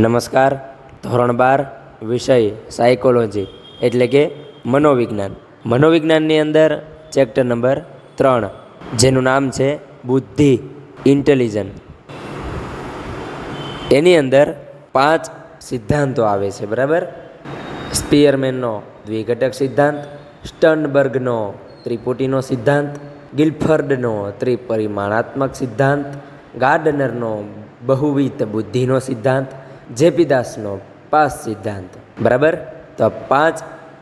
નમસ્કાર. ધોરણ 12 વિષય સાયકોલોજી એટલે કે મનોવિજ્ઞાન. મનોવિજ્ઞાનની અંદર ચેપ્ટર નંબર 3 જેનું નામ છે બુદ્ધિ, ઇન્ટેલિજન્સ. એની અંદર 5 સિદ્ધાંતો આવે છે, બરાબર. સ્પીયરમેનનો દ્વિઘટક સિદ્ધાંત, સ્ટર્નબર્ગનો ત્રિપુટીનો સિદ્ધાંત, ગિલફર્ડનો ત્રિપરિમાણાત્મક સિદ્ધાંત, ગાર્ડનરનો બહુવિધ બુદ્ધિનો સિદ્ધાંત, જેપી દાસનો 5 સિદ્ધાંત, બરાબર. તો 5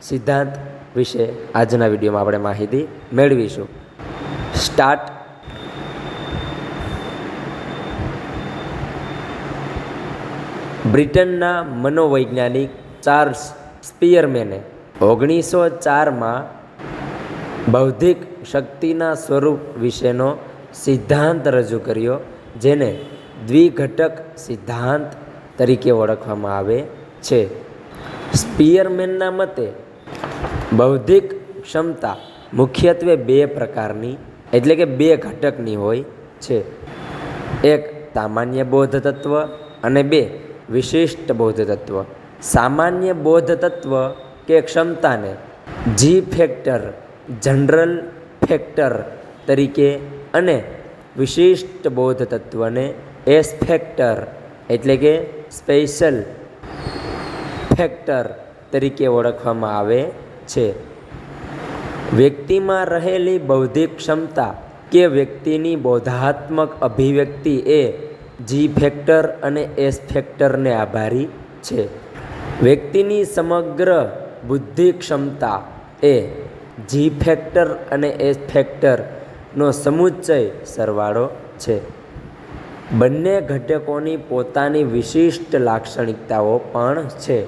સિદ્ધાંત વિશે આજના વિડીયોમાં આપણે માહિતી મેળવીશું. સ્ટાર્ટ. બ્રિટનના મનોવૈજ્ઞાનિક ચાર્લ્સ સ્પીયરમેને 1904માં બૌદ્ધિક શક્તિના સ્વરૂપ વિશેનો સિદ્ધાંત રજૂ કર્યો, જેને દ્વિઘટક સિદ્ધાંત તરીકે ઓળખવામાં આવે છે. સ્પીયરમેનના મતે બૌદ્ધિક ક્ષમતા મુખ્યત્વે 2 પ્રકારની એટલે કે 2 ઘટકની હોય છે. એક સામાન્ય બોધ તત્વ અને 2 વિશિષ્ટ બોધ તત્વ. સામાન્ય બોધ તત્વ કે ક્ષમતાને જી ફેક્ટર, જનરલ ફેક્ટર તરીકે અને વિશિષ્ટ બોધ તત્વને એસ ફેક્ટર એટલે કે સ્પેશિયલ ફેક્ટર તરીકે ઓળખવામાં આવે છે. વ્યક્તિમાં રહેલી બૌદ્ધિક ક્ષમતા કે વ્યક્તિની બોધાત્મક અભિવ્યક્તિ એ જી ફેક્ટર અને એસ ફેક્ટરને આભારી છે. વ્યક્તિની સમગ્ર બુદ્ધિ ક્ષમતા એ જી ફેક્ટર અને એસ ફેક્ટરનો સમુચ્ચય સરવાળો છે. બંને ઘટકોની પોતાની વિશિષ્ટ લાક્ષણિકતાઓ પણ છે.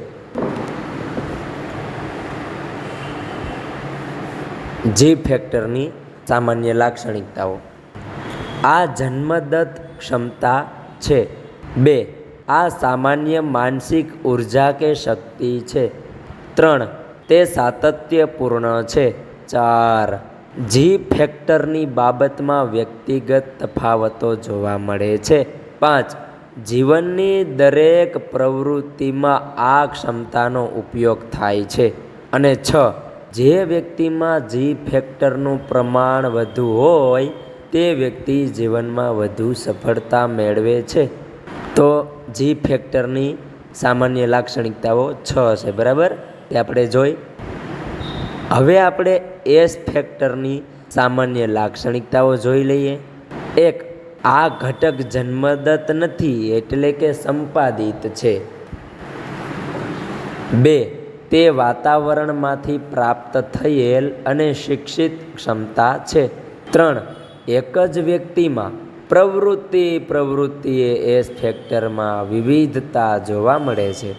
જી ફેક્ટરની સામાન્ય લાક્ષણિકતાઓ: આ જન્મદત્ત ક્ષમતા છે. 2 આ સામાન્ય માનસિક ઉર્જા કે શક્તિ છે. 3 તે સાતત્યપૂર્ણ છે. 4 જી ફેક્ટરની બાબતમાં વ્યક્તિગત તફાવતો જોવા મળે છે. 5 જીવનની દરેક પ્રવૃત્તિમાં આ ક્ષમતાનો ઉપયોગ થાય છે. અને 6 જે વ્યક્તિમાં જી ફેક્ટરનું પ્રમાણ વધુ હોય તે વ્યક્તિ જીવનમાં વધુ સફળતા મેળવે છે. તો જી ફેક્ટરની સામાન્ય લાક્ષણિકતાઓ 6 છે, બરાબર. તે આપણે જોઈ. હવે આપણે એસ ફેક્ટરની સામાન્ય લાક્ષણિકતાઓ જોઈ લઈએ. 1 આ ઘટક જન્મદત્ત નથી એટલે કે સંપાદિત છે. 2 તે વાતાવરણમાંથી પ્રાપ્ત થયેલ અને શિક્ષિત ક્ષમતા છે. 3 એક જ વ્યક્તિમાં પ્રવૃત્તિએ એસ ફેક્ટરમાં વિવિધતા જોવા મળે છે.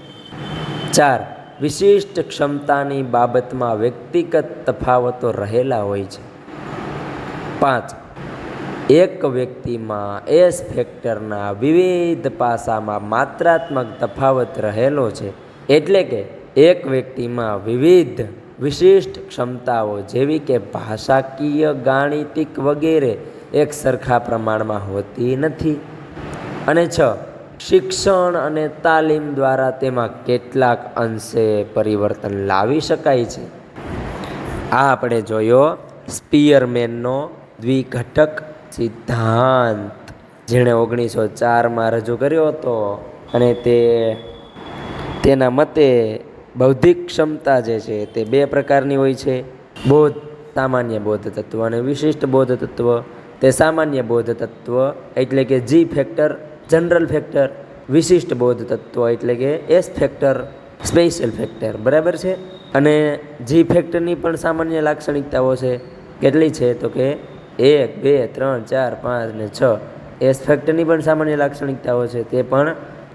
4 વિશિષ્ટ ક્ષમતાની બાબતમાં વ્યક્તિગત તફાવતો રહેલા હોય છે. 5 એક વ્યક્તિમાં એસ ફેક્ટરના વિવિધ પાસામાં માત્રાત્મક તફાવત રહેલો છે, એટલે કે એક વ્યક્તિમાં વિવિધ વિશિષ્ટ ક્ષમતાઓ જેવી કે ભાષાકીય, ગાણિતિક વગેરે એક સરખા પ્રમાણમાં હોતી નથી. અને 6 શિક્ષણ અને તાલીમ દ્વારા તેમાં કેટલાક અંશે પરિવર્તન લાવી શકાય છે. આ આપણે જોયો સ્પીયરમેનનો દ્વિઘટક સિદ્ધાંત, જેણે 1904માં રજૂ કર્યો હતો. અને તેના મતે બૌદ્ધિક ક્ષમતા જે છે તે 2 પ્રકારની હોય છે: સામાન્ય બોધ તત્વ અને વિશિષ્ટ બોધ તત્વ. તે સામાન્ય બોધ તત્વ એટલે કે જી ફેક્ટર, જનરલ ફેક્ટર. વિશિષ્ટ બોધ તત્વ એટલે કે એસ ફેક્ટર, સ્પેશિયલ ફેક્ટર, બરાબર છે. અને જી ફેક્ટરની પણ સામાન્ય લાક્ષણિકતાઓ છે. કેટલી છે? તો કે 1, 2, 3, 4, 5 અને 6. એસ ફેક્ટરની પણ સામાન્ય લાક્ષણિકતાઓ છે, તે પણ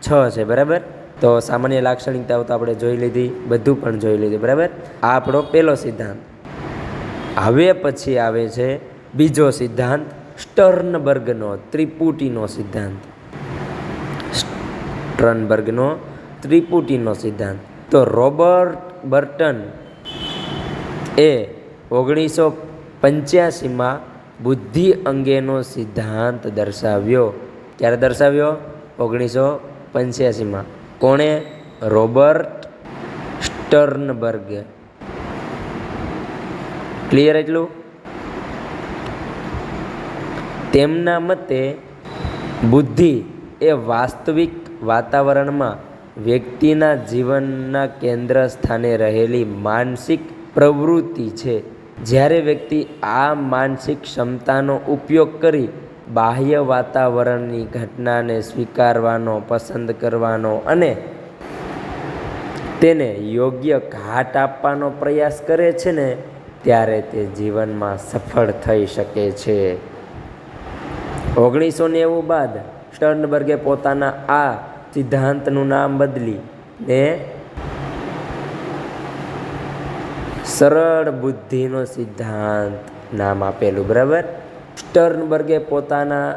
6 છે, બરાબર. તો સામાન્ય લાક્ષણિકતાઓ તો આપણે જોઈ લીધી, બધું પણ જોઈ લીધું, બરાબર. આ આપણો પહેલો સિદ્ધાંત. હવે પછી આવે છે બીજો સિદ્ધાંત, સ્ટર્નબર્ગનો ત્રિપુટીનો સિદ્ધાંત. સ્ટર્નબર્ગનો ત્રિપુટીનો સિદ્ધાંત. તો રોબર્ટ બર્ટન એ 1985માં બુદ્ધિ અંગેનો સિદ્ધાંત દર્શાવ્યો. ક્યારે દર્શાવ્યો? 1985માં. કોણે? રોબર્ટ સ્ટર્નબર્ગે. ક્લિયર એટલું? તેમના મતે બુદ્ધિ એ વાસ્તવિક વાતાવરણમાં વ્યક્તિના જીવનના કેન્દ્ર સ્થાને રહેલી માનસિક પ્રવૃત્તિ છે. જ્યારે વ્યક્તિ આ માનસિક ક્ષમતાનો ઉપયોગ કરી બાહ્ય વાતાવરણની ઘટનાને સ્વીકારવાનો, પસંદ કરવાનો અને તેને યોગ્ય ઘાટ આપવાનો પ્રયાસ કરે છે ને, ત્યારે તે જીવનમાં સફળ થઈ શકે છે. 1990 બાદ સ્ટર્નબર્ગે પોતાના આ સિદ્ધાંતનું નામ બદલી ને સરળ બુદ્ધિનો સિદ્ધાંત નામ આપેલું. બરાબર. સ્ટર્નબર્ગે પોતાના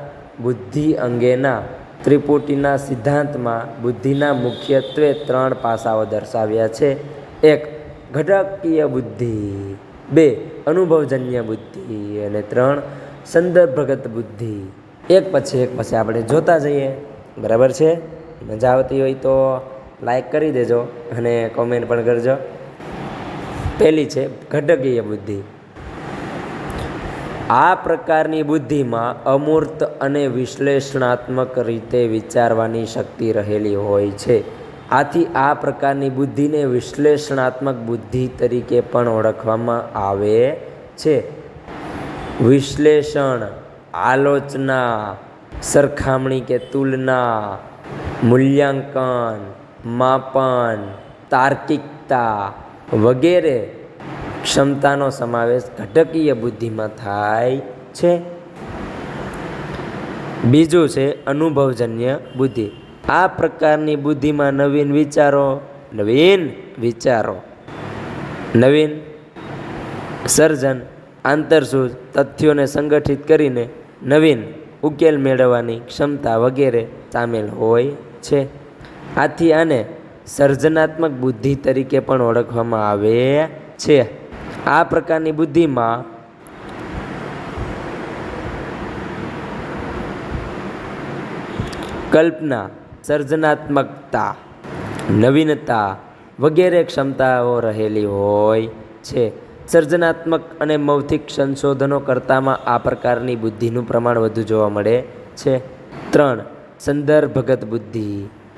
બુદ્ધિ અંગેના ત્રિપુટીના સિદ્ધાંતમાં બુદ્ધિના મુખ્યત્વે 3 પાસાઓ દર્શાવ્યા છે. 1. ઘટકીય બુદ્ધિ, 2. અનુભવજન્ય બુદ્ધિ અને 3. સંદર્ભગત બુદ્ધિ. એક પછી આપણે જોતા જઈએ. બરાબર છે? મજા આવતી હોય તો લાઈક કરી દેજો અને કોમેન્ટ પણ કરજો. પહેલી છે ઘટકીય બુદ્ધિ. આ પ્રકારની બુદ્ધિમાં અમૂર્ત અને વિશ્લેષણાત્મક રીતે વિચારવાની શક્તિ રહેલી હોય છે. આથી આ પ્રકારની બુદ્ધિને વિશ્લેષણાત્મક બુદ્ધિ તરીકે પણ ઓળખવામાં આવે છે. વિશ્લેષણ, આલોચના, સરખામણી કે તુલના, મૂલ્યાંકન, માપન, તાર્કિકતા વગેરે ક્ષમતાનો સમાવેશ ઘટકીય બુદ્ધિમાં થાય છે. બીજું છે અનુભવજન્ય બુદ્ધિ. આ પ્રકારની બુદ્ધિમાં નવીન વિચારો, નવીન સર્જન, આંતરસૂઝ, તથ્યોને સંગઠિત કરીને નવીન ઉકેલ મેળવવાની ક્ષમતા વગેરે સામેલ હોય છે. આથી આને સર્જનાત્મક બુદ્ધિ તરીકે પણ ઓળખવામાં આવે છે. આ પ્રકારની બુદ્ધિમાં કલ્પના, સર્જનાત્મકતા, નવીનતા વગેરે ક્ષમતાઓ રહેલી હોય છે. સર્જનાત્મક અને મૌખિક સંશોધનો કરતામાં આ પ્રકારની બુદ્ધિનું પ્રમાણ વધુ જોવા મળે છે. 3. સંદર્ભગત બુદ્ધિ.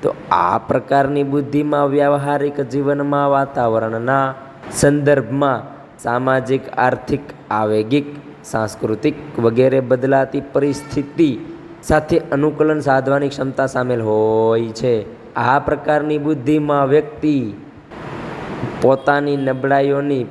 તો આ પ્રકારની બુદ્ધિમાં વ્યવહારિક જીવનમાં વાતાવરણના સંદર્ભમાં સામાજિક, આર્થિક, આવેગિક, સાંસ્કૃતિક વગેરે બદલાતી પરિસ્થિતિ સાથે અનુકૂલન સાધવાની ક્ષમતા સામેલ હોય છે. આ પ્રકારની બુદ્ધિમાં વ્યક્તિ પોતાની નબળાઈઓની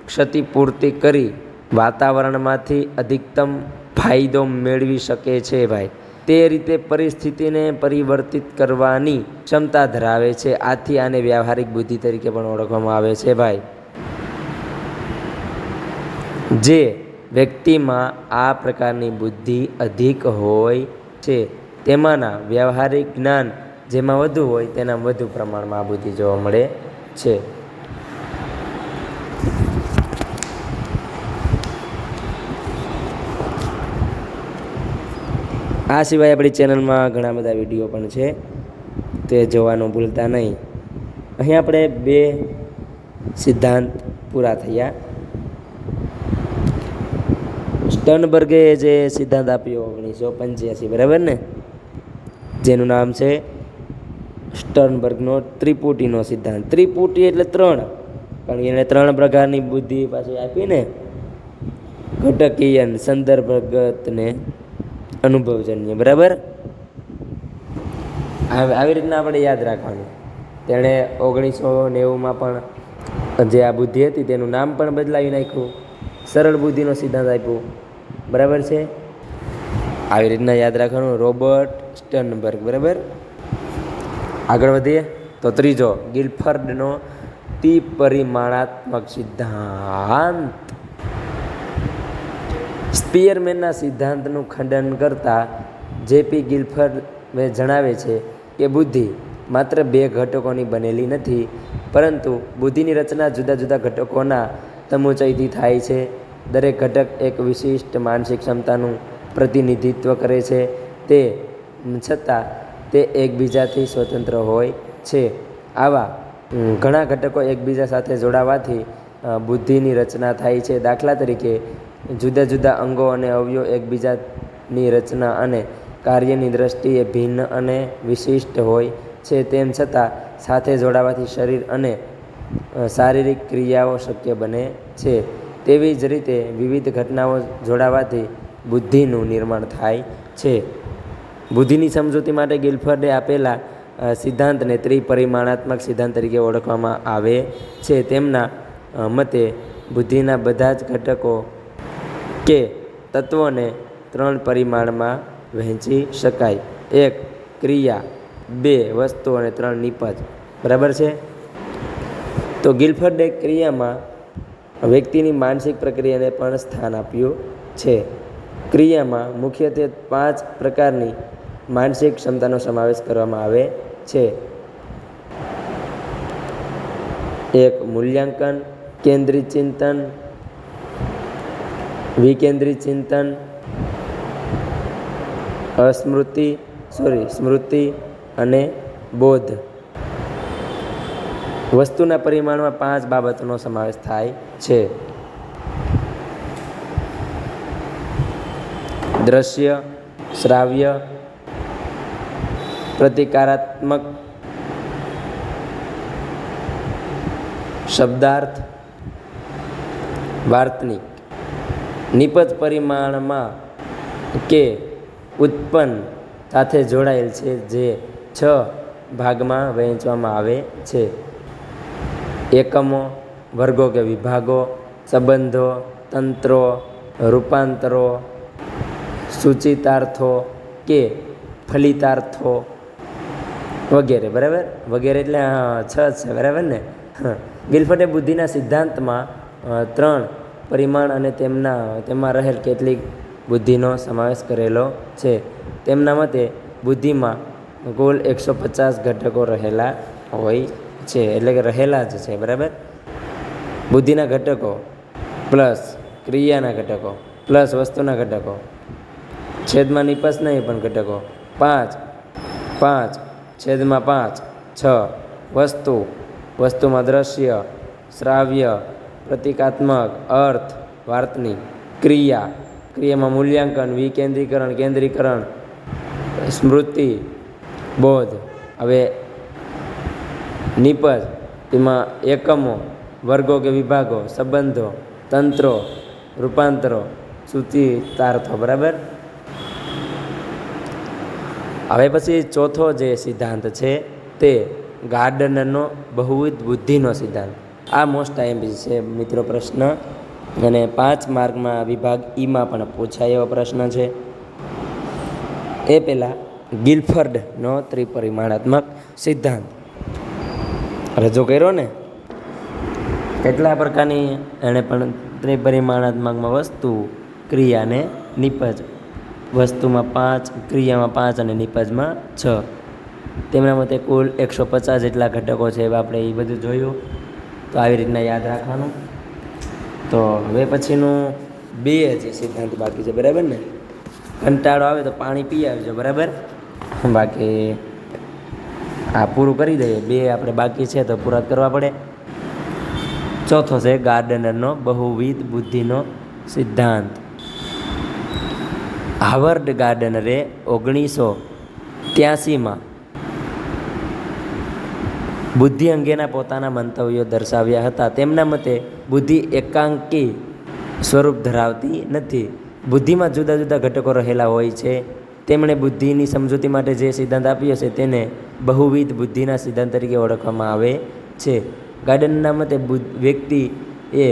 ક્ષતિપૂર્તિ કરી વાતાવરણમાંથી અધિકતમ ફાયદો મેળવી શકે છે. ભાઈ, તે રીતે પરિસ્થિતિને પરિવર્તિત કરવાની ક્ષમતા ધરાવે છે. આથી આને વ્યવહારિક બુદ્ધિ તરીકે પણ ઓળખવામાં આવે છે. ભાઈ, જે વ્યક્તિમાં આ પ્રકારની બુદ્ધિ અધિક હોય છે તેમાંના વ્યવહારિક જ્ઞાન જેમાં વધુ હોય તેના વધુ પ્રમાણમાં આ બુદ્ધિ જોવા મળે છે. આ સિવાય આપણી ચેનલમાં ઘણા બધા વિડીયો પણ છે, તે જોવાનું ભૂલતા નહીં. અહીં આપણે 2 સિદ્ધાંત પૂરા થયા. સ્ટર્નબર્ગે જે સિદ્ધાંત આપ્યો 1985, બરાબર ને, જેનું નામ છે સ્ટર્નબર્ગનો ત્રિપુટીનો સિદ્ધાંત. ત્રિપુટી એટલે 3, પણ એને 3 પ્રકારની બુદ્ધિ પાછી આપી ને, ઘટકીય, સંદર્ભગત ને અનુભવજન્ય. બરાબર. આવી રીતના આપણે યાદ રાખવાનું. તેણે 1990માં પણ જે આ બુદ્ધિ હતી તેનું નામ પણ બદલાવી નાખ્યું, સરળ બુદ્ધિનો સિદ્ધાંત આપ્યો. બરાબર છે. આવી રીતના યાદ રાખવાનું. Robert Sternberg. બરાબર. આગળ વધીએ તો ત્રીજો, ગિલફર્ડનો ત્રિપરિમાણાત્મક સિદ્ધાંત. સ્પીયરમેનના સિદ્ધાંતનું ખંડન કરતા જેપી ગિલફર્ડ જણાવે છે કે બુદ્ધિ માત્ર 2 ઘટકોની બનેલી નથી, પરંતુ બુદ્ધિની રચના જુદા જુદા ઘટકોના સમુચ્ચયથી થાય છે. દરેક ઘટક એક વિશિષ્ટ માનસિક ક્ષમતાનું પ્રતિનિધિત્વ કરે છે. તે છતાં તે એકબીજાથી સ્વતંત્ર હોય છે. આવા ઘણા ઘટકો એકબીજા સાથે જોડાવાથી બુદ્ધિની રચના થાય છે. દાખલા તરીકે જુદા જુદા અંગો અને અવયવો એકબીજાની રચના અને કાર્યની દ્રષ્ટિએ ભિન્ન અને વિશિષ્ટ હોય છે. તેમ છતાં સાથે જોડાવાથી શરીર અને શારીરિક ક્રિયાઓ શક્ય બને છે. તેવી જ રીતે વિવિધ ઘટનાઓ જોડાવાથી બુદ્ધિનું નિર્માણ થાય છે. બુદ્ધિની સમજૂતી માટે ગિલફર્ડે આપેલા સિદ્ધાંતને ત્રિપરિમાણાત્મક સિદ્ધાંત તરીકે ઓળખવામાં આવે છે. તેમના મતે બુદ્ધિના બધા જ ઘટકો કે તત્વોને 3 પરિમાણમાં વહેંચી શકાય: 1 ક્રિયા, 2 વસ્તુ અને 3 નિપજ. બરાબર છે. તો ગિલફર્ડે ક્રિયામાં વ્યક્તિની માનસિક પ્રક્રિયાને પણ સ્થાન આપ્યું છે. ક્રિયામાં મુખ્યત્વે 5 પ્રકારની માનસિક ક્ષમતાનો સમાવેશ કરવામાં આવે છે. 1 મૂલ્યાંકન, કેન્દ્રિત ચિંતન, વિકેન્દ્રિત ચિંતન, સ્મૃતિ અને બોધ. વસ્તુના પરિમાણમાં 5 બાબતોનો સમાવેશ થાય છે: દ્રશ્ય, શ્રાવ્ય, પ્રતિકારાત્મક, શબ્દાર્થ, વાર્તનિક. નિપજ પરિમાણમાં કે ઉત્પન્ન સાથે જોડાયેલ છે, જે 6 ભાગમાં વહેંચવામાં આવે છે: એકમો, વર્ગો કે વિભાગો, સંબંધો, તંત્રો, રૂપાંતરો, સૂચિતાર્થો કે ફલિતાર્થો વગેરે. બરાબર, વગેરે એટલે 6 છે. બરાબર ને. ગિલફર્ડે બુદ્ધિના સિદ્ધાંતમાં 3 પરિમાણ અને તેમાં રહેલ કેટલીક બુદ્ધિનો સમાવેશ કરેલો છે. તેમના મતે બુદ્ધિમાં કુલ 150 ઘટકો રહેલા હોય છે, એટલે કે રહેલા જ છે. બરાબર. બુદ્ધિના ઘટકો પ્લસ ક્રિયાના ઘટકો પ્લસ વસ્તુના ઘટકો છેદમાં નિપજ નહીં પણ ઘટકો 5 5 છેદમાં 5 6 વસ્તુમાં દ્રશ્ય, શ્રાવ્ય, પ્રતિકાત્મક, અર્થ, વાર્તનિક. ક્રિયામાં મૂલ્યાંકન, વિકેન્દ્રીકરણ, કેન્દ્રીકરણ, સ્મૃતિ, બોધ. હવે નિપજ, તેમાં એકમો, વર્ગો કે વિભાગો, સંબંધો, તંત્રો, રૂપાંતરો, સૂચિતાર્થો. બરાબર. હવે પછી ચોથો જે સિદ્ધાંત છે તે ગાર્ડનરનો બહુવિધ બુદ્ધિનો સિદ્ધાંત. આ મોસ્ટ આઈએમપી છે મિત્રો પ્રશ્ન, અને 5 માર્કમાં વિભાગ ઈમાં પણ પૂછાય એવો પ્રશ્ન છે. એ પહેલાં ગિલફર્ડનો ત્રિપરિમાણાત્મક સિદ્ધાંત રજૂ કર્યો ને. કેટલા પ્રકારની એણે પણ ત્રિપરિમાણાત્મકમાં વસ્તુ, ક્રિયા અને નિપજ. વસ્તુમાં 5, ક્રિયામાં 5 અને નિપજમાં 6. તેમના મતે કુલ 150 જેટલા ઘટકો છે. આપણે એ બધું જોયું, તો આવી રીતના યાદ રાખવાનું. તો હવે પછીનું 2 જે સિદ્ધાંત બાકી છે. બરાબર ને. કંટાળો આવે તો પાણી પી આવજો. બરાબર. બાકી આ પૂરું કરી દઈએ. 2 આપણે બાકી છે તો પૂરા કરવા પડે. ચોથો છે ગાર્ડનરનો બહુવિધ બુદ્ધિનો સિદ્ધાંત. હાવર્ડ ગાર્ડનરે 1983માં બુદ્ધિ અંગેના પોતાના મંતવ્યો દર્શાવ્યા હતા. તેમના મતે બુદ્ધિ એકાંકી સ્વરૂપ ધરાવતી નથી. બુદ્ધિમાં જુદા જુદા ઘટકો રહેલા હોય છે. તેમણે બુદ્ધિની સમજૂતી માટે જે સિદ્ધાંત આપ્યો છે તેને બહુવિધ બુદ્ધિના સિદ્ધાંત તરીકે ઓળખવામાં આવે છે. ગાર્ડનરના મતે વ્યક્તિ એ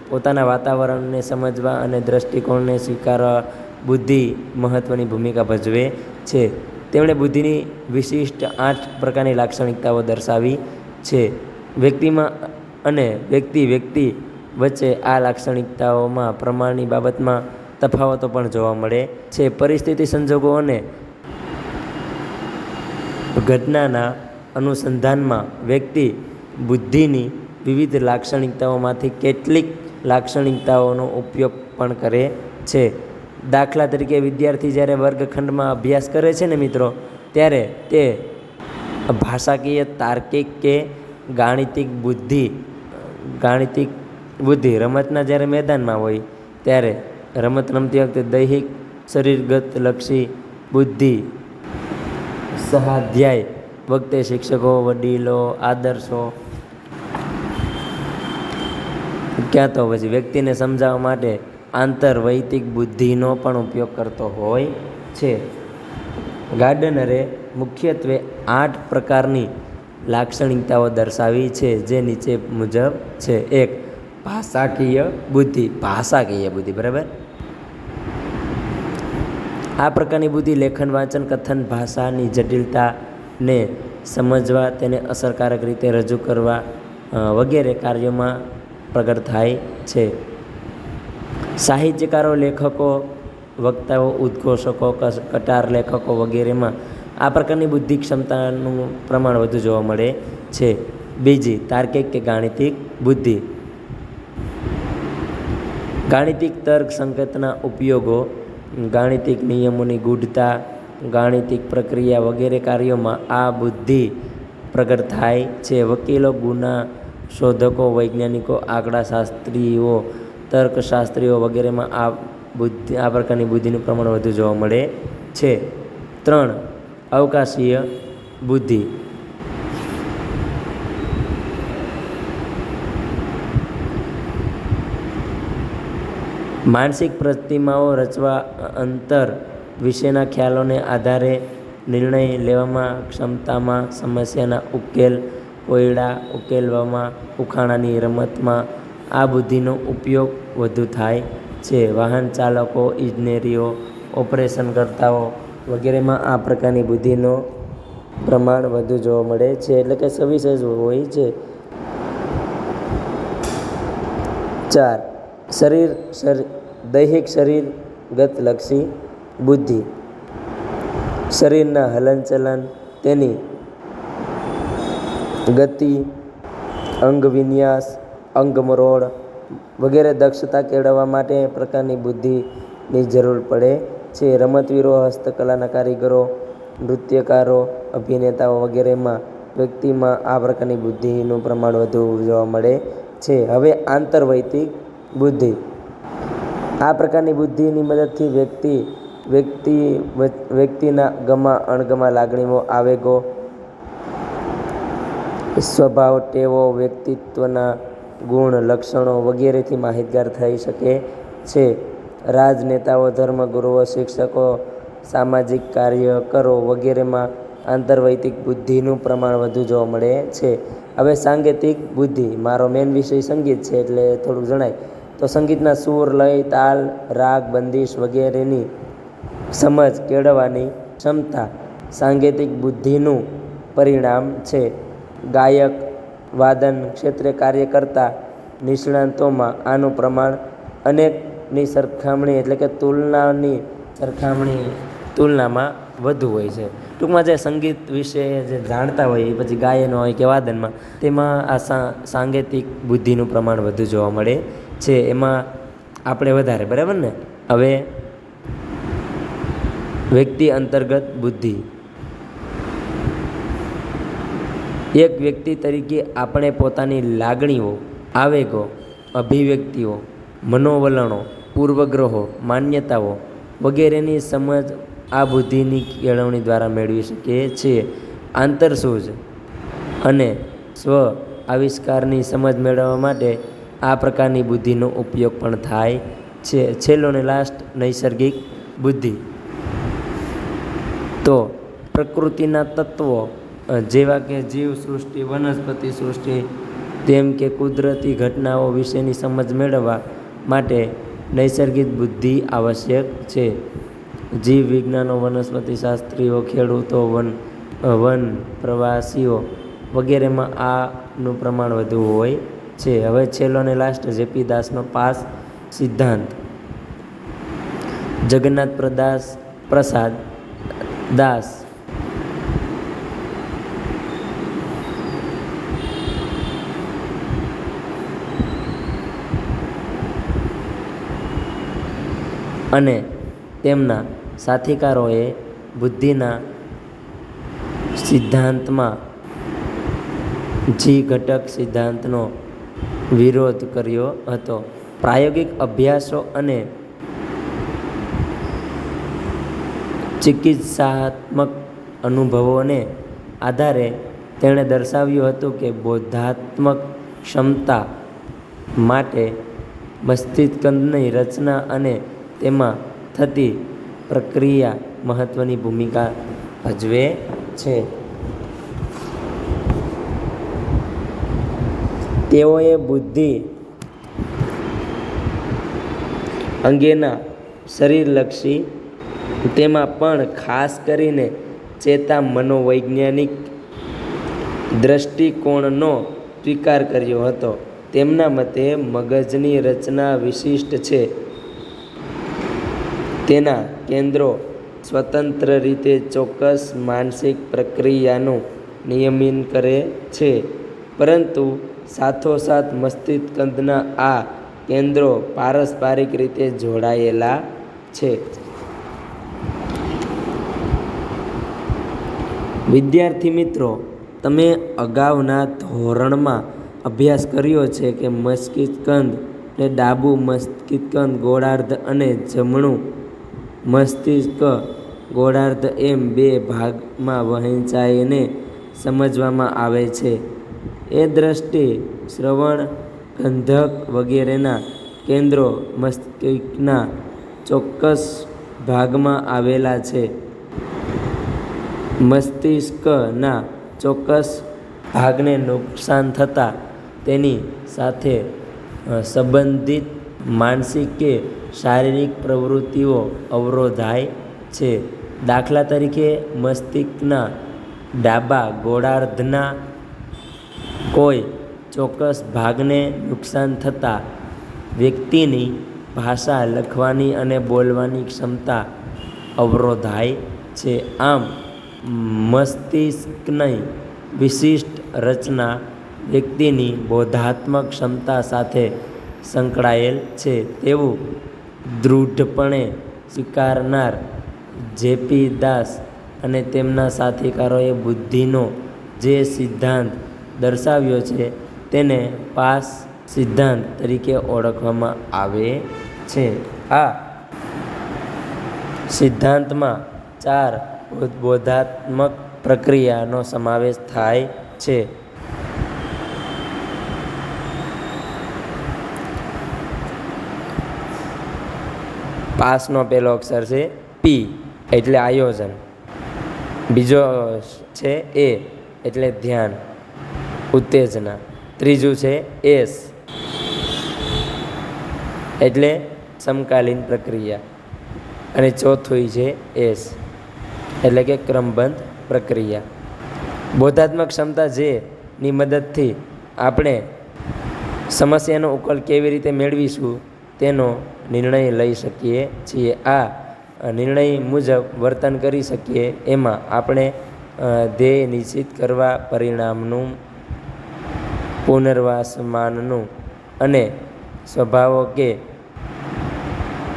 પોતાના વાતાવરણને સમજવા અને દ્રષ્ટિકોણને સ્વીકારવા બુદ્ધિ મહત્ત્વની ભૂમિકા ભજવે છે. તેમણે બુદ્ધિની વિશિષ્ટ 8 પ્રકારની લાક્ષણિકતાઓ દર્શાવી છે. વ્યક્તિમાં અને વ્યક્તિ વચ્ચે આ લાક્ષણિકતાઓમાં પ્રમાણની બાબતમાં તફાવતો પણ જોવા મળે છે. પરિસ્થિતિ, સંજોગો અને ઘટનાના અનુસંધાનમાં વ્યક્તિ બુદ્ધિની વિવિધ લાક્ષણિકતાઓમાંથી કેટલીક લાક્ષણિકતાઓનો ઉપયોગ પણ કરે છે. દાખલા તરીકે વિદ્યાર્થી જ્યારે વર્ગખંડમાં અભ્યાસ કરે છે ને મિત્રો, ત્યારે તે ભાષાકીય, તાર્કિક કે ગાણિતિક બુદ્ધિ રમતના જ્યારે મેદાનમાં હોય ત્યારે રમત રમતી વખતે દૈહિક શરીરગત લક્ષી બુદ્ધિ, સ્વાધ્યાય વખતે શિક્ષકો, વડીલો, આદર્શો ક્યાં તો પછી વ્યક્તિને સમજાવવા માટે આંતરવૈયક્તિક બુદ્ધિનો પણ ઉપયોગ કરતો હોય છે. ગાર્ડનરે મુખ્યત્વે 8 પ્રકારની લાક્ષણિકતાઓ દર્શાવી છે, જે નીચે મુજબ છે. 1. ભાષાકીય બુદ્ધિ. બરાબર. આ પ્રકારની બુદ્ધિ લેખન, વાંચન, કથન, ભાષાની જટિલતાને સમજવા, તેને અસરકારક રીતે રજૂ કરવા વગેરે કાર્યોમાં પ્રગટ થાય છે. સાહિત્યકારો, લેખકો, વક્તાઓ, ઉદ્ઘોષકો, કટાર લેખકો વગેરેમાં આ પ્રકારની બુદ્ધિ ક્ષમતાનું પ્રમાણ વધુ જોવા મળે છે. બીજી, તાર્કિક કે ગાણિતિક બુદ્ધિ. ગાણિતિક તર્ક સંકેતના ઉપયોગો, ગાણિતિક નિયમોની ગૂઢતા, ગાણિતિક પ્રક્રિયા વગેરે કાર્યોમાં આ બુદ્ધિ પ્રગટ થાય છે. વકીલો, ગુના શોધકો, વૈજ્ઞાનિકો, આંકડાશાસ્ત્રીઓ, તર્કશાસ્ત્રીઓ વગેરેમાં આ પ્રકારની બુદ્ધિનું પ્રમાણ વધુ જોવા મળે છે. 3. અવકાશીય બુદ્ધિ. માનસિક પ્રતિમાઓ રચવા, અંતર વિશેના ખ્યાલોને આધારે નિર્ણય લેવામાં ક્ષમતામાં, સમસ્યાના કોયડા ઉકેલવામાં, ઉખાણાની રમતમાં આ બુદ્ધિનો ઉપયોગ વધુ થાય છે. વાહન ચાલકો, ઇજનેરીઓ, ઓપરેશનકર્તાઓ વગેરેમાં આ પ્રકારની બુદ્ધિનો પ્રમાણ વધુ જોવા મળે છે, એટલે કે સવિશેષ હોય છે. 4. દૈહિક શરીરગત લક્ષી બુદ્ધિ. શરીરના હલનચલન, તેની ગતિ, અંગવિન્યાસ, અંગમરોડ વગેરે દક્ષતા કેળવવા માટે પ્રકારની બુદ્ધિની જરૂર પડે છે. રમતવીરો, હસ્તકલાના કારીગરો, નૃત્યકારો, અભિનેતાઓ વગેરેમાં વ્યક્તિમાં આ પ્રકારની બુદ્ધિનું પ્રમાણ વધુ જોવા મળે છે. હવે આંતરવૈયક્તિક બુદ્ધિ. આ પ્રકારની બુદ્ધિની મદદથી વ્યક્તિના ગમા અણગમા, લાગણીઓ, આવેગો, સ્વભાવ, ટેવો, વ્યક્તિત્વના ગુણ, લક્ષણો વગેરેથી માહિતગાર થઈ શકે છે. રાજનેતાઓ, ધર્મગુરુઓ, શિક્ષકો, સામાજિક કાર્યકરો વગેરેમાં આંતરવૈયક્તિક બુદ્ધિનું પ્રમાણ વધુ જોવા મળે છે. હવે સાંગીતિક બુદ્ધિ. મારો મેન વિષય સંગીત છે, એટલે થોડુંક જણાય તો સંગીતના સૂર, લય, તાલ, રાગ, બંદિશ વગેરેની સમજ કેળવવાની ક્ષમતા સાંગીતિક બુદ્ધિનું પરિણામ છે. ગાયક, વાદન ક્ષેત્રે કાર્ય કરતા નિષ્ણાતોમાં આનું પ્રમાણ અનેકની સરખામણી એટલે કે તુલનામાં વધુ હોય છે. ટૂંકમાં જે સંગીત વિશે જે જાણતા હોય એ પછી ગાયન હોય કે વાદનમાં, તેમાં આ સાંગીતિક બુદ્ધિનું પ્રમાણ વધુ જોવા મળે છે. એમાં આપણે વધારે, બરાબર ને. હવે વ્યક્તિ અંતર્ગત બુદ્ધિ. એક વ્યક્તિ તરીકે આપણે પોતાની લાગણીઓ, આવેગો, અભિવ્યક્તિઓ, મનોવલણો, પૂર્વગ્રહો, માન્યતાઓ વગેરેની સમજ આ બુદ્ધિની કેળવણી દ્વારા મેળવી શકીએ છીએ. આંતરસૂઝ અને સ્વ આવિષ્કારની સમજ મેળવવા માટે આ પ્રકારની બુદ્ધિનો ઉપયોગ પણ થાય છે. છેલ્લો ને લાસ્ટ, નૈસર્ગિક બુદ્ધિ. તો પ્રકૃતિના તત્વો જેવા કે જીવસૃષ્ટિ, વનસ્પતિ સૃષ્ટિ તેમ કે કુદરતી ઘટનાઓ વિશેની સમજ મેળવવા માટે નૈસર્ગિક બુદ્ધિ આવશ્યક છે. જીવ વિજ્ઞાનો, વનસ્પતિ શાસ્ત્રીઓ, ખેડૂતો, વન પ્રવાસીઓ વગેરેમાં આનું પ્રમાણ વધુ હોય છે. હવે છેલ્લો ને લાસ્ટ, જેપી દાસનો પાસ સિદ્ધાંત. જગન્નાથ પ્રસાદ દાસ અને તેમના સાથીકારોએ બુદ્ધિના સિદ્ધાંતમાં જી ઘટક સિદ્ધાંતનો વિરોધ કર્યો હતો. પ્રાયોગિક અભ્યાસો અને ચિકિત્સાત્મક અનુભવોને આધારે તેણે દર્શાવ્યું હતું કે બોધાત્મક ક્ષમતા માટે મસ્તિષ્કની રચના અને તેમાં થતી પ્રક્રિયા મહત્વની ભૂમિકા ભજવે છે. તેઓએ બુદ્ધિ અંગેના શરીરલક્ષી, તેમાં પણ ખાસ કરીને ચેતા મનોવૈજ્ઞાનિક દૃષ્ટિકોણનો સ્વીકાર કર્યો હતો. તેમના મતે મગજની રચના વિશિષ્ટ છે. તેના કેન્દ્રો સ્વતંત્ર રીતે ચોક્કસ માનસિક પ્રક્રિયાનું નિયમન કરે છે, પરંતુ સાથોસાથ મસ્તિષ્કના આ કેન્દ્રો પારસ્પરિક રીતે જોડાયેલા છે. વિદ્યાર્થી મિત્રો, તમે અગાઉના ધોરણમાં અભ્યાસ કર્યો છે કે મસ્તિષ્ક એટલે ડાબું મસ્તિષ્ક ગોળાર્ધ અને જમણું મસ્તિષ્ક ગોળાર્ધ એમ બે ભાગમાં વહેંચાઈને સમજવામાં આવે છે. એ દ્રષ્ટિ શ્રવણ, ગંધક વગેરેના કેન્દ્રો મસ્તિષ્કના ચોક્કસ ભાગમાં આવેલા છે. મસ્તિષ્કના ચોક્કસ ભાગને નુકસાન થતાં તેની સાથે સંબંધિત માનસિક કે શારીરિક પ્રવૃત્તિઓ અવરોધાય છે. દાખલા તરીકે, મસ્તિષ્કના ડાબા ગોળાર્ધના કોઈ ચોક્કસ ભાગને નુકસાન થતાં વ્યક્તિની ભાષા લખવાની અને બોલવાની ક્ષમતા અવરોધાય છે. આમ, મસ્તિષ્કની વિશિષ્ટ રચના વ્યક્તિની બોધાત્મક ક્ષમતા સાથે સંકળાયેલ છે તેવું દૃઢપણે સ્વીકારનાર જેપી દાસ અને તેમના સાથીદારોએ બુદ્ધિનો જે સિદ્ધાંત દર્શાવ્યો છે તેને પાસ સિદ્ધાંત તરીકે ઓળખવામાં આવે છે. આ સિદ્ધાંતમાં 4 બોધાત્મક પ્રક્રિયાનો સમાવેશ થાય છે. પાસનો પહેલો અક્ષર છે પી એટલે આયોજન, બીજો છે એ એટલે ધ્યાન, ઉત્તેજના, ત્રીજું છે એસ એટલે સમકાલીન પ્રક્રિયા અને ચોથું છે એસ એટલે કે ક્રમબદ્ધ પ્રક્રિયા. બોધાત્મક ક્ષમતા જેની મદદથી આપણે સમસ્યાનો ઉકેલ કેવી રીતે મેળવીશું તેનો નિર્ણય લઈ શકીએ છીએ. આ નિર્ણય મુજબ વર્તન કરી શકીએ. એમાં આપણે ધ્યેય નિશ્ચિત કરવા, પરિણામનું પુનર્વાસમાનનું અને સ્વભાવો કે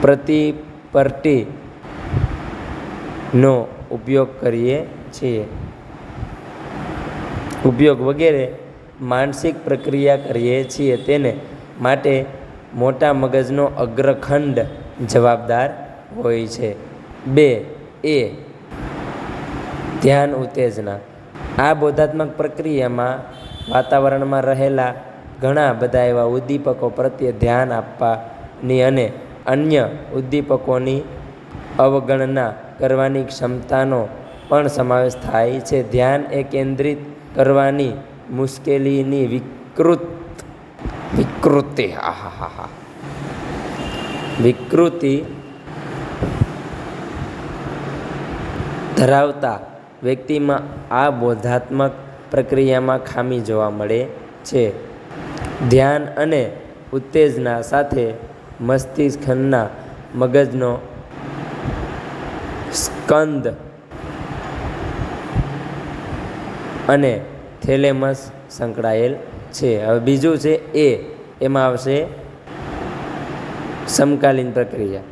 પ્રતિપત્તિનો ઉપયોગ કરીએ છીએ. ઉપયોગ વગેરે માનસિક પ્રક્રિયા કરીએ છીએ. તેને માટે મોટા મગજનો અગ્રખંડ જવાબદાર હોય છે. 2. ધ્યાન ઉત્તેજના. આ બોધાત્મક પ્રક્રિયામાં વાતાવરણમાં રહેલા ઘણા બધા એવા ઉદ્દીપકો પ્રત્યે ધ્યાન આપવાની અને અન્ય ઉદ્દીપકોની અવગણના કરવાની ક્ષમતાનો પણ સમાવેશ થાય છે. ધ્યાન એ કેન્દ્રિત કરવાની મુશ્કેલીની વિકૃતિ ધરાવતા વ્યક્તિમાં આ બોધાત્મક પ્રક્રિયામાં ખામી જોવા મળે છે. ધ્યાન અને ઉત્તેજના સાથે મસ્તિષ્કના મગજનો સ્કંદ અને થેલેમસ સંકળાયેલ છે. હવે બીજું છે એમાં આવશે સમકાલીન પ્રક્રિયા.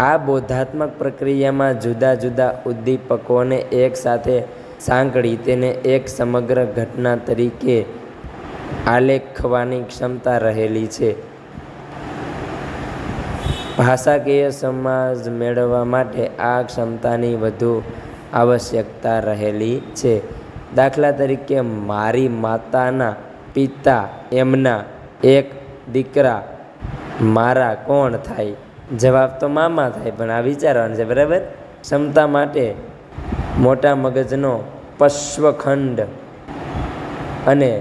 આ બોધાત્મક પ્રક્રિયામાં જુદા જુદા ઉદ્દીપકોને એકસાથે સાંકળી તેને એક સમગ્ર ઘટના તરીકે આલેખવાની ક્ષમતા રહેલી છે. ભાષાકીય સમાજ મેળવવા માટે આ ક્ષમતાની વધુ આવશ્યકતા રહેલી છે. દાખલા તરીકે, મારી માતાના પિતા, એમના એક દીકરા, મારા કોણ થાય? જવાબ તો મામા થાય, પણ આ વિચારવાનું છે, બરાબર. ક્ષમતા માટે મોટા મગજનો પશ્ચખંડ અને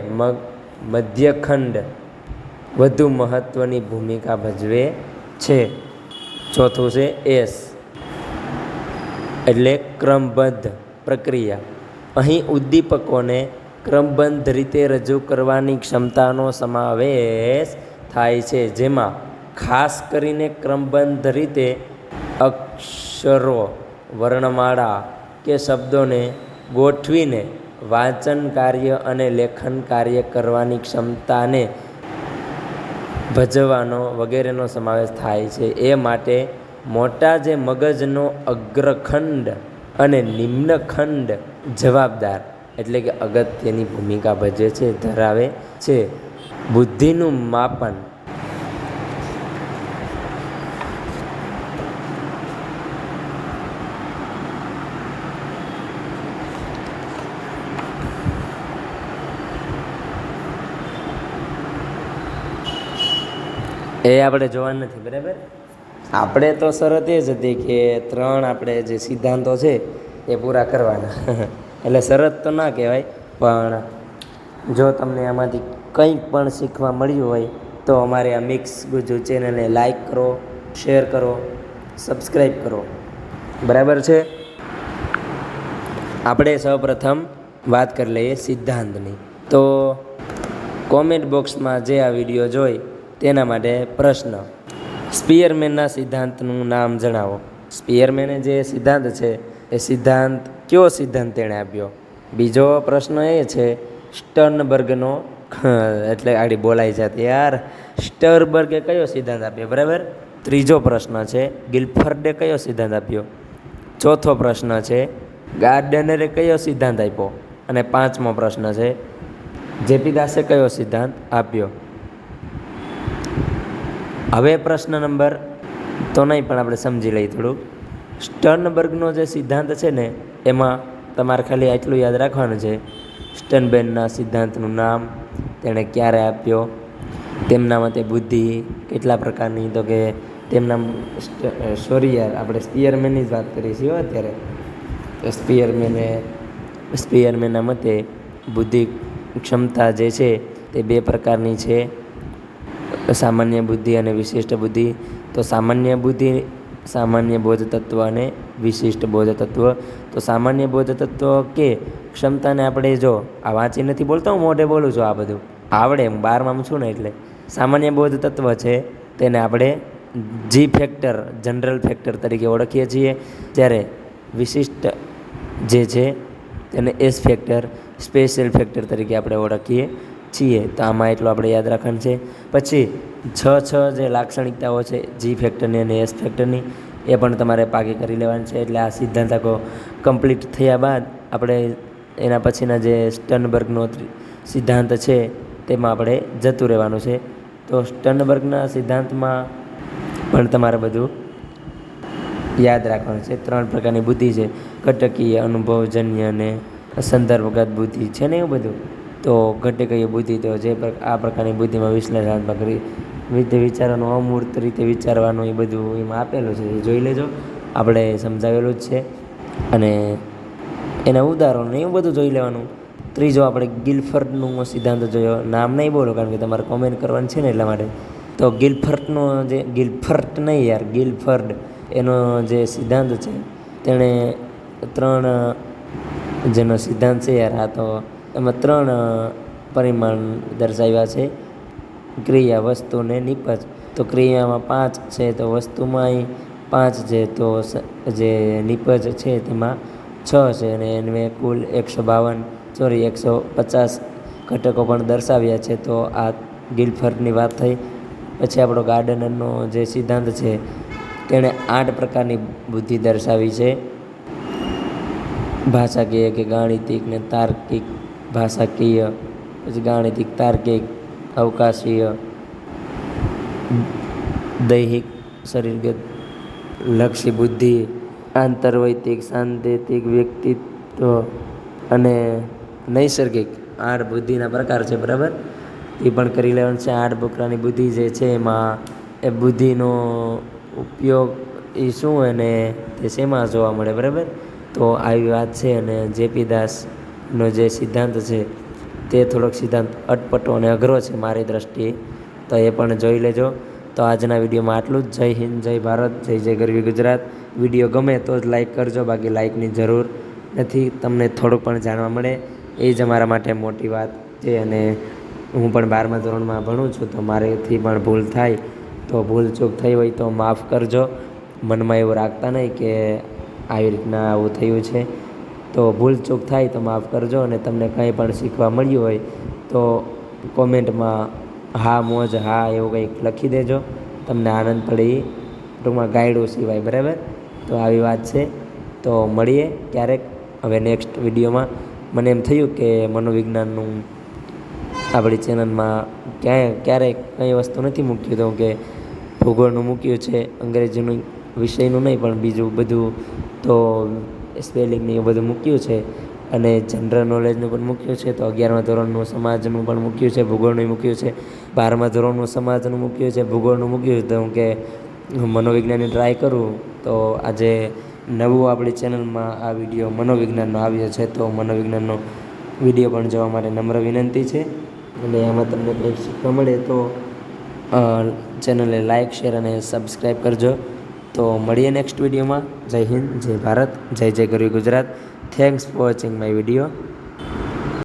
મધ્યખંડ વધુ મહત્વની ભૂમિકા ભજવે છે. ચોથું છે એસ એટલે ક્રમબદ્ધ પ્રક્રિયા. અહીં ઉદ્દીપકોને ક્રમબદ્ધ રીતે રજૂ કરવાની ક્ષમતાનો સમાવેશ થાય છે, જેમાં ખાસ કરીને ક્રમબદ્ધ રીતે અક્ષરો, વર્ણમાળા કે શબ્દોને ગોઠવીને વાંચન કાર્ય અને લેખન કાર્ય કરવાની ક્ષમતાને ભજવવાનો વગેરેનો સમાવેશ થાય છે. એ માટે મોટા જે મગજનો અગ્રખંડ અને નિમ્નખંડ જવાબદાર એટલે કે અગત્યની ભૂમિકા ભજવે છે, ધરાવે છે. બુદ્ધિનું માપન. એ આપણે જોવાનું નથી, બરાબર. આપણે તો શરત એ જ હતી કે 3 આપણે જે સિદ્ધાંતો છે એ પૂરા કરવાના. એટલે શરત તો ના કહેવાય, પણ જો તમને આમાંથી કંઈક પણ શીખવા મળ્યું હોય તો અમારે આ મિક્સ ગુજુ ચેનલને લાઈક કરો, શેર કરો, સબસ્ક્રાઈબ કરો, બરાબર છે. આપણે સૌપ્રથમ વાત કરી લઈએ સિદ્ધાંતની. તો કોમેન્ટ બોક્સમાં જે આ વિડીયો જોઈ તેના માટે પ્રશ્ન: સ્પીયરમેનના સિદ્ધાંતનું નામ જણાવો. સ્પીયરમેને જે સિદ્ધાંત છે એ સિદ્ધાંત કયો સિદ્ધાંત તેણે આપ્યો? બીજો પ્રશ્ન એ છે સ્ટર્નબર્ગનો એટલે આડી બોલાઈ જતી યાર સ્ટર્નબર્ગે કયો સિદ્ધાંત આપ્યો, બરાબર. ત્રીજો પ્રશ્ન છે ગિલ્ફર્ડે કયો સિદ્ધાંત આપ્યો. ચોથો પ્રશ્ન છે ગાર્ડનરે કયો સિદ્ધાંત આપ્યો. અને પાંચમો પ્રશ્ન છે જેપી દાસે કયો સિદ્ધાંત આપ્યો. હવે પ્રશ્ન નંબર તો નહીં, પણ આપણે સમજી લઈએ થોડુંક. સ્ટર્નબર્ગનો જે સિદ્ધાંત છે ને એમાં તમારે ખાલી આટલું યાદ રાખવાનું છે: સ્ટર્નબર્ગના સિદ્ધાંતનું નામ, તેણે ક્યારે આપ્યો, તેમના મતે બુદ્ધિ કેટલા પ્રકારની, તો કે તેમના સોરી યાર આપણે સ્પીયરમેનની જ વાત કરીએ છીએ અત્યારે. તો સ્પીયરમેનના મતે બુદ્ધિ ક્ષમતા જે છે તે 2 પ્રકારની છે: સામાન્ય બુદ્ધિ અને વિશિષ્ટ બુદ્ધિ. તો સામાન્ય બુદ્ધિ સામાન્ય બોધ તત્વ અને વિશિષ્ટ બોધ તત્વ. તો સામાન્ય બોધ તત્વ કે ક્ષમતાને આપણે જો આ વાંચી નથી બોલતો, હું મોઢે બોલું છું, આ બધું આવડે, હું 12માં છું ને એટલે. સામાન્ય બોધ તત્વ છે તેને આપણે જી ફેક્ટર, જનરલ ફેક્ટર તરીકે ઓળખીએ છીએ, જ્યારે વિશિષ્ટ જે છે તેને એસ ફેક્ટર, સ્પેશિયલ ફેક્ટર તરીકે આપણે ઓળખીએ છીએ. તો આમાં એટલું આપણે યાદ રાખવાનું છે. પછી 6 જે લાક્ષણિકતાઓ છે જી ફેક્ટરની અને એસ ફેક્ટરની, એ પણ તમારે પાકી કરી લેવાની છે. એટલે આ સિદ્ધાંત આખો કમ્પ્લીટ થયા બાદ આપણે એના પછીના જે સ્ટર્નબર્ગનો સિદ્ધાંત છે તેમાં આપણે જતું રહેવાનું છે. તો સ્ટર્નબર્ગના સિદ્ધાંતમાં પણ તમારે બધું યાદ રાખવાનું છે. 3 પ્રકારની બુદ્ધિ છે: ઘટકીય, અનુભવજન્ય અને સંદર્ભગત બુદ્ધિ છે ને એવું બધું. તો ઘટકીય બુદ્ધિ તો જે આ પ્રકારની બુદ્ધિમાં વિશ્લેષણાત્મક રીતે વિચારવાનું, અમૂર્ત રીતે વિચારવાનું, એ બધું એમાં આપેલું છે, એ જોઈ લેજો. આપણે સમજાવેલું જ છે અને એના ઉદાહરણો એવું બધું જોઈ લેવાનું. ત્રીજો આપણે ગિલ્ફર્ડનો સિદ્ધાંત જોયો. નામ નહીં બોલો કારણ કે તમારે કોમેન્ટ કરવાની છે ને એટલા માટે. તો ગિલ્ફર્ડનો જે ગિલ્ફર્ડ નહીં યાર ગિલ્ફર્ડ એનો જે સિદ્ધાંત છે તેણે 3 જેનો સિદ્ધાંત છે યાર, આ તો એમાં 3 પરિમાણ દર્શાવ્યા છે: ક્રિયા, વસ્તુ ને નિપજ. તો ક્રિયામાં 5 છે, તો વસ્તુમાં 5 છે, તો જે નિપજ છે તેમાં 6 છે, અને એને કુલ 150 ઘટકો પણ દર્શાવ્યા છે. તો આ ગિલ્ફર્ડની વાત થઈ. પછી આપણો ગાર્ડનરનો જે સિદ્ધાંત છે તેણે 8 પ્રકારની બુદ્ધિ દર્શાવી છે. ભાષાકીય કે ગાણિતિક ને તાર્કિક. ભાષાકીય, પછી ગાણિતિક, તાર્કિક, અવકાશીય, દૈહિક, શરીરગત, લક્ષી બુદ્ધિ, આંતરવૈતિક, સાંકેતિક, વ્યક્તિત્વ અને નૈસર્ગિક. 8 બુદ્ધિના પ્રકાર છે, બરાબર. એ પણ કરી લેવાનું છે. 8 પ્રકારની બુદ્ધિ જે છે એમાં એ બુદ્ધિનો ઉપયોગ એ શું અને તે શેમાં જોવા મળે, બરાબર. તો આવી વાત છે. અને જેપી દાસનો જે સિદ્ધાંત છે તે થોડોક સિદ્ધાંત અટપટો અને અઘરો છે મારી દ્રષ્ટિએ, તો એ પણ જોઈ લેજો. તો આજના વિડીયોમાં આટલું જ. જય હિન્દ, જય ભારત, જય જય ગરવી ગુજરાત. વિડીયો ગમે તો જ લાઈક કરજો, બાકી લાઈકની જરૂર નથી. તમને થોડુંક પણ જાણવા મળે એ જ અમારા માટે મોટી વાત છે. અને હું પણ 12મા ધોરણમાં ભણું છું, તો મારેથી પણ ભૂલ થાય તો ભૂલ ચૂક થઈ હોય તો માફ કરજો. મનમાં એવું રાખતા નહીં કે આવી રીતના આવું થયું છે. તો ભૂલ ચૂક થાય તો માફ કરજો. અને તમને કંઈ પણ શીખવા મળ્યું હોય તો કોમેન્ટમાં હા મોજ, હા એવું કંઈક લખી દેજો. તમને આનંદ પડે એ ટૂંકમાં ગાઈડો સિવાય, બરાબર. તો આવી વાત છે. તો મળીએ ક્યારેક હવે નેક્સ્ટ વિડીયોમાં. મને એમ થયું કે મનોવિજ્ઞાનનું આપણી ચેનલમાં ક્યારેક કંઈ વસ્તુ નથી મૂક્યું, તો કે ભૂગોળનું મૂક્યું છે, અંગ્રેજીનું વિષયનું નહીં પણ બીજું બધું, તો સ્પેલિંગને એવું બધું મૂક્યું છે. અને જનરલ નોલેજનું પણ મૂક્યું છે. તો 11મા ધોરણનું સમાજનું પણ મૂક્યું છે, ભૂગોળનું મૂક્યું છે. 12મા ધોરણનું સમાજનું મૂક્યું છે, ભૂગોળનું મૂક્યું છે. તો હું કે મનોવિજ્ઞાનની ટ્રાય કરું. તો આજે નવું આપણી ચેનલમાં આ વિડીયો મનોવિજ્ઞાનનો આવ્યો છે. તો મનોવિજ્ઞાનનો વિડીયો પણ જોવા માટે નમ્ર વિનંતી છે. અને આમાં તમને કંઈક શીખવા મળે તો ચેનલને લાઇક, શેર અને સબસ્ક્રાઈબ કરજો. તો મળીએ નેક્સ્ટ વિડીયોમાં. જય હિન્દ, જય ભારત, જય જય ગરવી Gujarat. Thanks for watching my video.